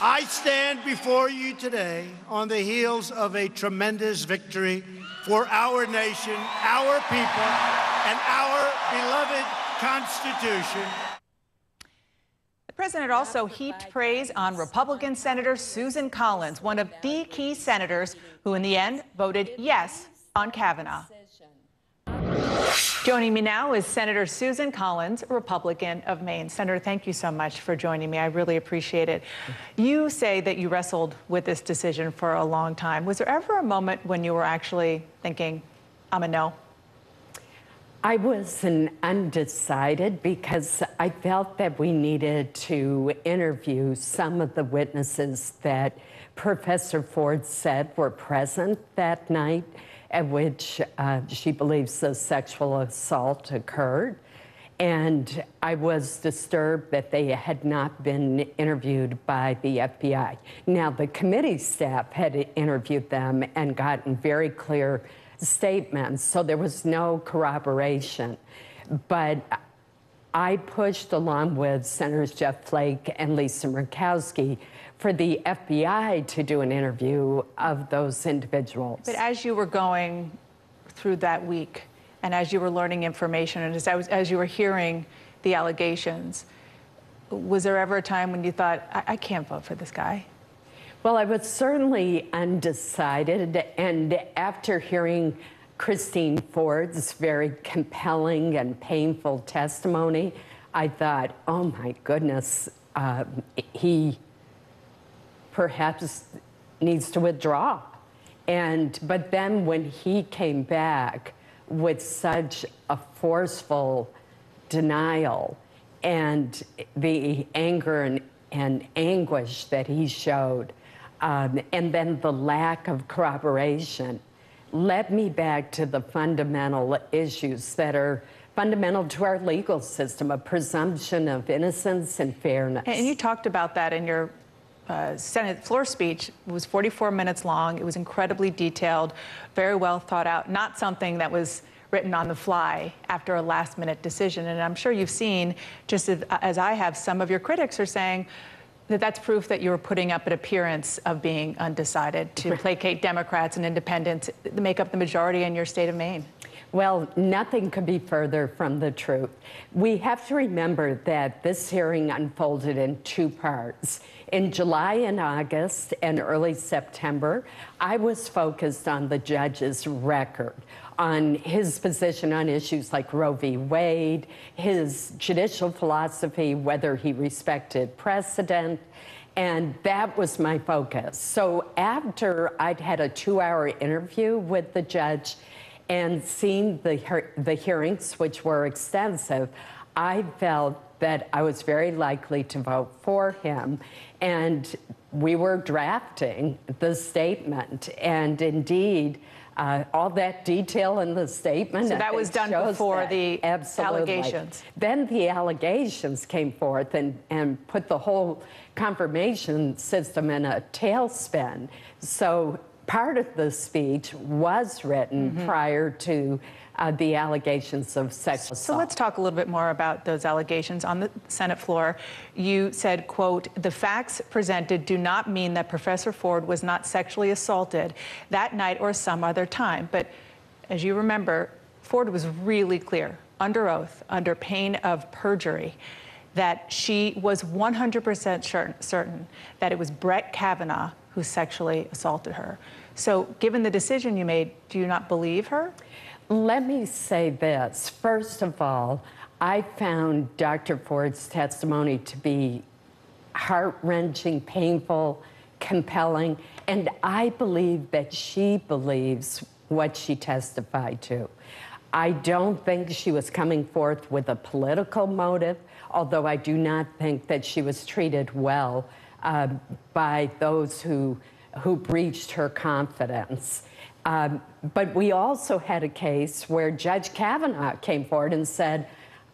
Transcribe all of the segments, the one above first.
I stand before you today on the heels of a tremendous victory for our nation, our people, and our beloved Constitution. The president also heaped praise on Republican Senator Susan Collins, one of the key senators who in the end voted yes on Kavanaugh. Joining me now is Senator Susan Collins, Republican of Maine. Senator, thank you so much for joining me. I really appreciate it. You say that you wrestled with this decision for a long time. Was there ever a moment when you were actually thinking, I'm a no? I was an undecided because I felt that we needed to interview some of the witnesses that Professor Ford said were present that night at which she believes the sexual assault occurred. And I was disturbed that they had not been interviewed by the FBI. Now, the committee staff had interviewed them and gotten very clear statements, so there was no corroboration. But I pushed along with Senators Jeff Flake and Lisa Murkowski for the FBI to do an interview of those individuals. But as you were going through that week, and as you were learning information, and as you were hearing the allegations, was there ever a time when you thought, I can't vote for this guy? Well, I was certainly undecided, and after hearing Christine Ford's very compelling and painful testimony, I thought, oh my goodness, he perhaps needs to withdraw. But then when he came back with such a forceful denial and the anger and anguish that he showed, and then the lack of corroboration, led me back to the fundamental issues that are fundamental to our legal system, a presumption of innocence and fairness. And you talked about that in your Senate floor speech. It was 44 minutes long. It was incredibly detailed, very well thought out, not something that was written on the fly after a last-minute decision. And I'm sure you've seen, just as I have, some of your critics are saying that that's proof that you were putting up an appearance of being undecided to placate Democrats and independents that make up the majority in your state of Maine. Well, nothing could be further from the truth. We have to remember that this hearing unfolded in two parts. In July and August and early September, I was focused on the judge's record, on his position on issues like Roe v. Wade, his judicial philosophy, whether he respected precedent, and that was my focus. So after I'd had a 2-hour interview with the judge and seen the hearings, which were extensive, I felt that I was very likely to vote for him. And we were drafting the statement. And indeed, all that detail in the statement. So that was done before the allegations. Then the allegations came forth and put the whole confirmation system in a tailspin. So part of the speech was written prior to the allegations of sexual assault. So let's talk a little bit more about those allegations. On the Senate floor, you said, quote, "The facts presented do not mean that Professor Ford was not sexually assaulted that night or some other time." But as you remember, Ford was really clear, under oath, under pain of perjury, that she was 100% certain that it was Brett Kavanaugh who sexually assaulted her. So given the decision you made, do you not believe her? Let me say this. First of all, I found Dr. Ford's testimony to be heart-wrenching, painful, compelling, and I believe that she believes what she testified to. I don't think she was coming forth with a political motive, although I do not think that she was treated well by those who breached her confidence. But we also had a case where Judge Kavanaugh came forward and said,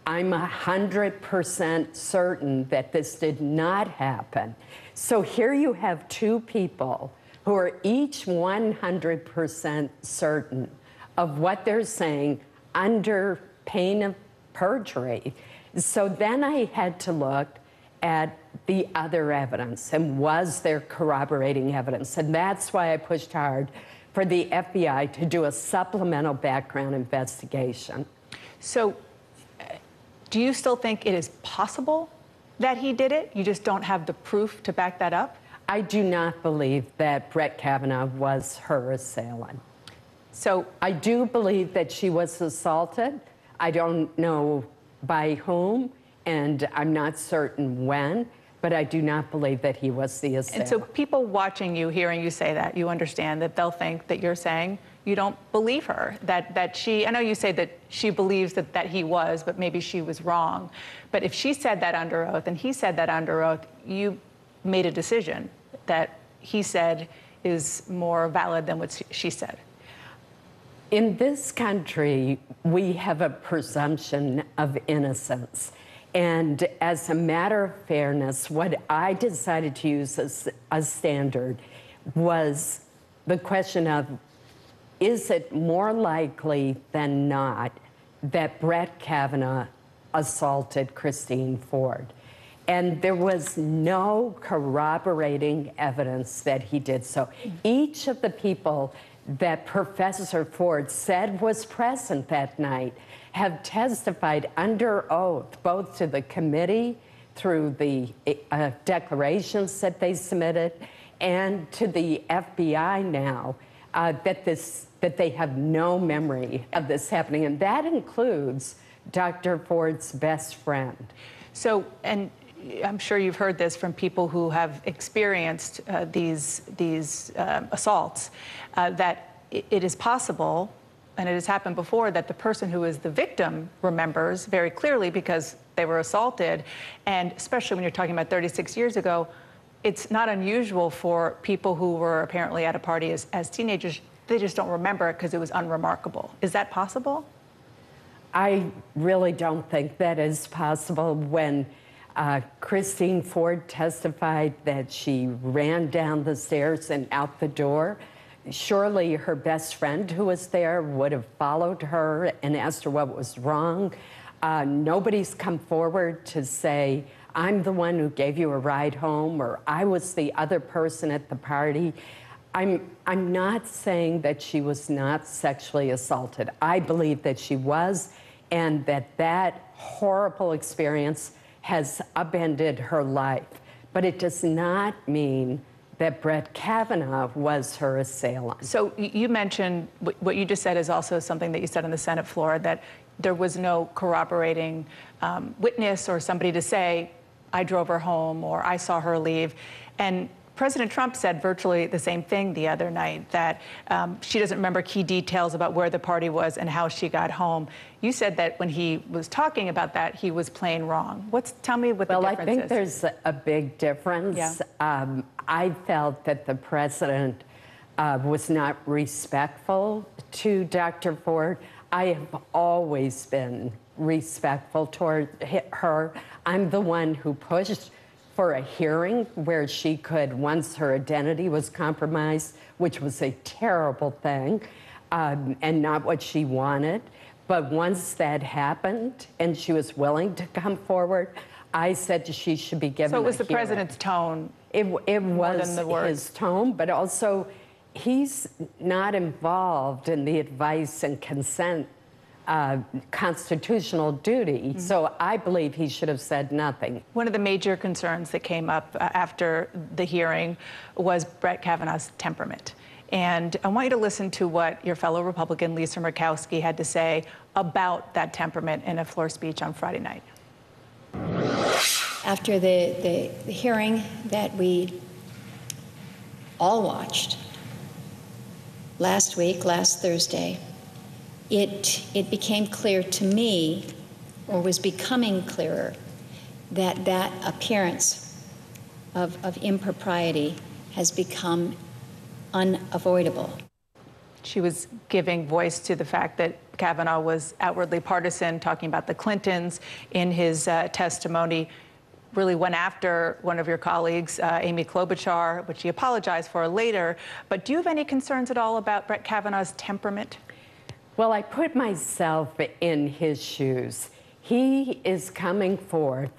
I'm 100% certain that this did not happen. So here you have two people who are each 100% certain of what they're saying under pain of perjury. So then I had to look at the other evidence and was there corroborating evidence. And that's why I pushed hard for the FBI to do a supplemental background investigation. So do you still think it is possible that he did it? You just don't have the proof to back that up? I do not believe that Brett Kavanaugh was her assailant. So I do believe that she was assaulted. I don't know by whom, and I'm not certain when, but I do not believe that he was the assailant. And so people watching you, hearing you say that, you understand that they'll think that you're saying you don't believe her, that she, I know you say that she believes that he was, but maybe she was wrong. But if she said that under oath and he said that under oath, you made a decision that he said is more valid than what she said. In this country, we have a presumption of innocence. And as a matter of fairness, what I decided to use as a standard was the question of, is it more likely than not that Brett Kavanaugh assaulted Christine Ford? And there was no corroborating evidence that he did so. Each of the people that Professor Ford said was present that night have testified under oath, both to the committee through the declarations that they submitted and to the FBI now, that they have no memory of this happening. And that includes Dr. Ford's best friend. So, and I'm sure you've heard this from people who have experienced these assaults, that it is possible, and it has happened before, that the person who is the victim remembers very clearly because they were assaulted. And especially when you're talking about 36 years ago, it's not unusual for people who were apparently at a party as teenagers, they just don't remember it because it was unremarkable. Is that possible? I really don't think that is possible. When Christine Ford testified that she ran down the stairs and out the door, surely her best friend who was there would have followed her and asked her what was wrong. Nobody's come forward to say, I'm the one who gave you a ride home, or I was the other person at the party. I'm not saying that she was not sexually assaulted. I believe that she was, and that horrible experience has upended her life. But it does not mean that Brett Kavanaugh was her assailant. So you mentioned, what you just said is also something that you said on the Senate floor, that there was no corroborating witness or somebody to say, I drove her home or I saw her leave. And President Trump said virtually the same thing the other night, that she doesn't remember key details about where the party was and how she got home. You said that when he was talking about that, he was playing wrong. Tell me what the difference is. Well, I think there's a big difference. Yeah. I felt that the president was not respectful to Dr. Ford. I have always been respectful toward her. I'm the one who pushed for a hearing where she could, once her identity was compromised, which was a terrible thing, and not what she wanted. But once that happened and she was willing to come forward, I said she should be given a hearing. So it was the president's tone. It was his tone, but also he's not involved in the advice and consent constitutional duty. Mm-hmm. So I believe he should have said nothing. One of the major concerns that came up after the hearing was Brett Kavanaugh's temperament. And I want you to listen to what your fellow Republican Lisa Murkowski had to say about that temperament in a floor speech on Friday night. After the hearing that we all watched last Thursday, it became clear to me, or was becoming clearer, that that appearance of impropriety has become unavoidable. She was giving voice to the fact that Kavanaugh was outwardly partisan, talking about the Clintons in his testimony. Really went after one of your colleagues, Amy Klobuchar, which he apologized for later. But do you have any concerns at all about Brett Kavanaugh's temperament? Well, I put myself in his shoes. He is coming forth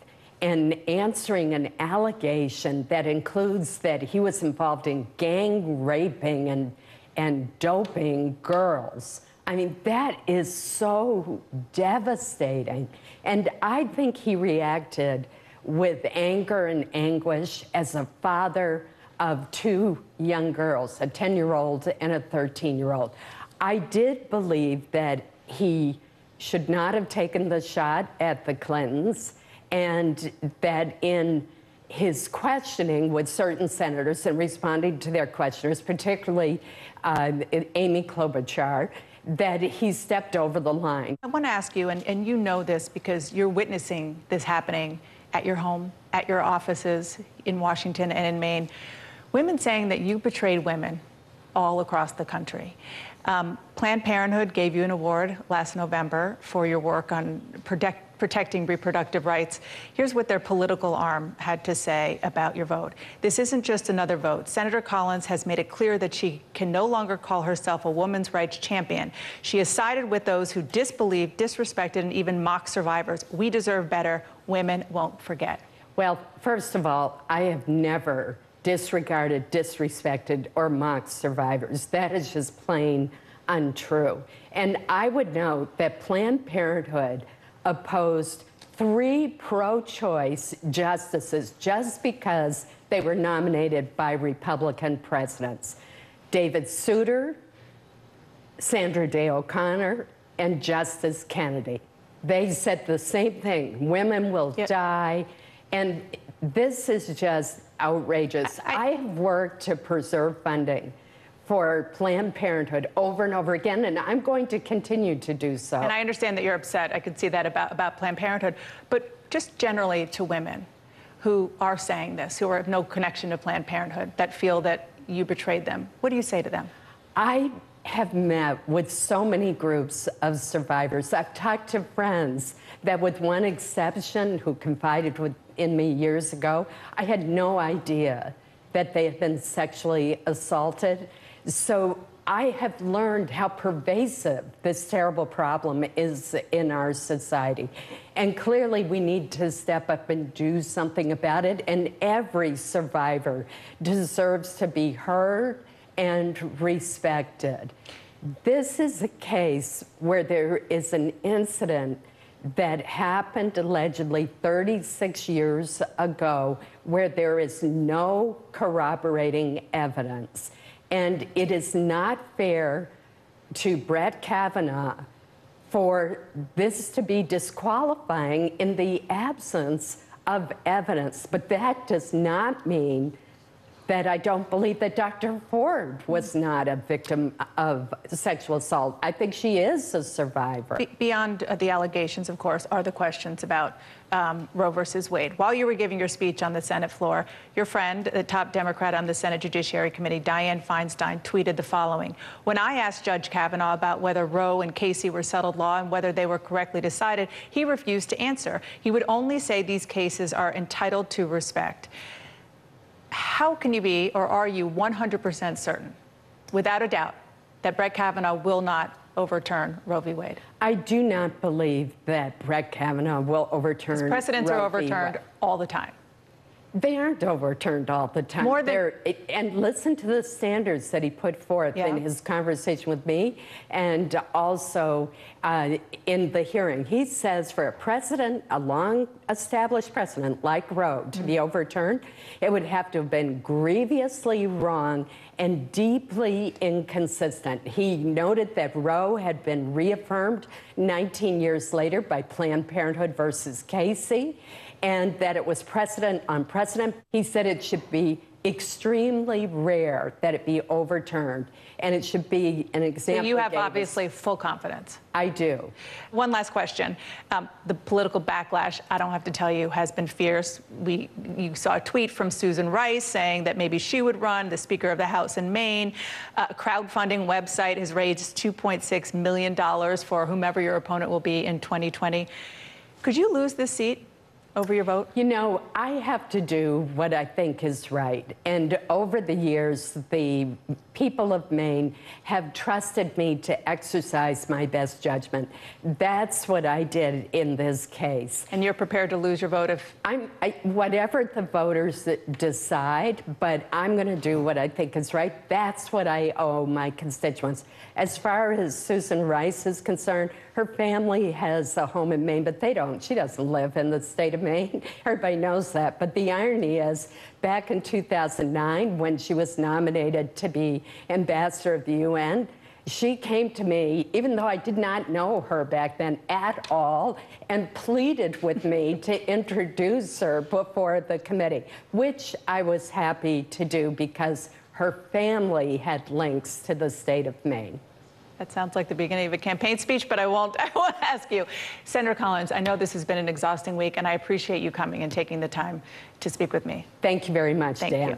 and answering an allegation that includes that he was involved in gang raping and doping girls. I mean, that is so devastating. And I think he reacted with anger and anguish as a father of two young girls, a 10-year-old and a 13-year-old. I did believe that he should not have taken the shot at the Clintons, and that in his questioning with certain senators and responding to their questioners, particularly Amy Klobuchar, that he stepped over the line. I want to ask you, and you know this because you're witnessing this happening at your home, at your offices in Washington and in Maine, women saying that you betrayed women all across the country. Planned Parenthood gave you an award last November for your work on protecting reproductive rights. Here's what their political arm had to say about your vote. This isn't just another vote. Senator Collins has made it clear that she can no longer call herself a women's rights champion. She has sided with those who disbelieve, disrespected, and even mock survivors. We deserve better. Women won't forget. Well, first of all, I have never disregarded, disrespected, or mocked survivors. That is just plain untrue. And I would note that Planned Parenthood opposed 3 pro-choice justices just because they were nominated by Republican presidents: David Souter, Sandra Day O'Connor, and Justice Kennedy. They said the same thing: women will die. And this is just outrageous. I have worked to preserve funding for Planned Parenthood over and over again, and I'm going to continue to do so. And I understand that you're upset. I could see that about Planned Parenthood. But just generally to women who are saying this, who have no connection to Planned Parenthood, that feel that you betrayed them, what do you say to them? I have met with so many groups of survivors. I've talked to friends that, with one exception, who confided in me years ago, I had no idea that they had been sexually assaulted. So I have learned how pervasive this terrible problem is in our society. And clearly we need to step up and do something about it. And every survivor deserves to be heard and respected. This is a case where there is an incident that happened allegedly 36 years ago where there is no corroborating evidence. And it is not fair to Brett Kavanaugh for this to be disqualifying in the absence of evidence. But that does not mean that I don't believe that Dr. Ford was not a victim of sexual assault. I think she is a survivor. Beyond the allegations, of course, are the questions about Roe versus Wade. While you were giving your speech on the Senate floor, your friend, the top Democrat on the Senate Judiciary Committee, Dianne Feinstein, tweeted the following: "When I asked Judge Kavanaugh about whether Roe and Casey were settled law and whether they were correctly decided, he refused to answer. He would only say these cases are entitled to respect." How can you be, or are you 100% certain, without a doubt, that Brett Kavanaugh will not overturn Roe v. Wade? I do not believe that Brett Kavanaugh will overturn Roe v. Wade. Precedents are overturned all the time. They aren't overturned all the time. And listen to the standards that he put forth in his conversation with me, and also in the hearing. He says for a precedent, a long-established precedent like Roe to be overturned, it would have to have been grievously wrong and deeply inconsistent. He noted that Roe had been reaffirmed 19 years later by Planned Parenthood versus Casey, and that it was precedent on precedent. He said it should be extremely rare that it be overturned, and it should be an example. So you have obviously full confidence. I do. One last question. The political backlash, I don't have to tell you, has been fierce. You saw a tweet from Susan Rice saying that maybe she would run, the Speaker of the House in Maine. A crowdfunding website has raised $2.6 million for whomever your opponent will be in 2020. Could you lose this seat over your vote? You know, I have to do what I think is right. And over the years, the people of Maine have trusted me to exercise my best judgment. That's what I did in this case. And you're prepared to lose your vote if... Whatever the voters decide, but I'm going to do what I think is right. That's what I owe my constituents. As far as Susan Rice is concerned, her family has a home in Maine, but they don't. She doesn't live in the state of Maine. Everybody knows that. But the irony is, back in 2009, when she was nominated to be ambassador of the UN, she came to me, even though I did not know her back then at all, and pleaded with me to introduce her before the committee, which I was happy to do because her family had links to the state of Maine. That sounds like the beginning of a campaign speech, but I won't ask you. Senator Collins, I know this has been an exhausting week, and I appreciate you coming and taking the time to speak with me. Thank you very much, Thank Dan. you.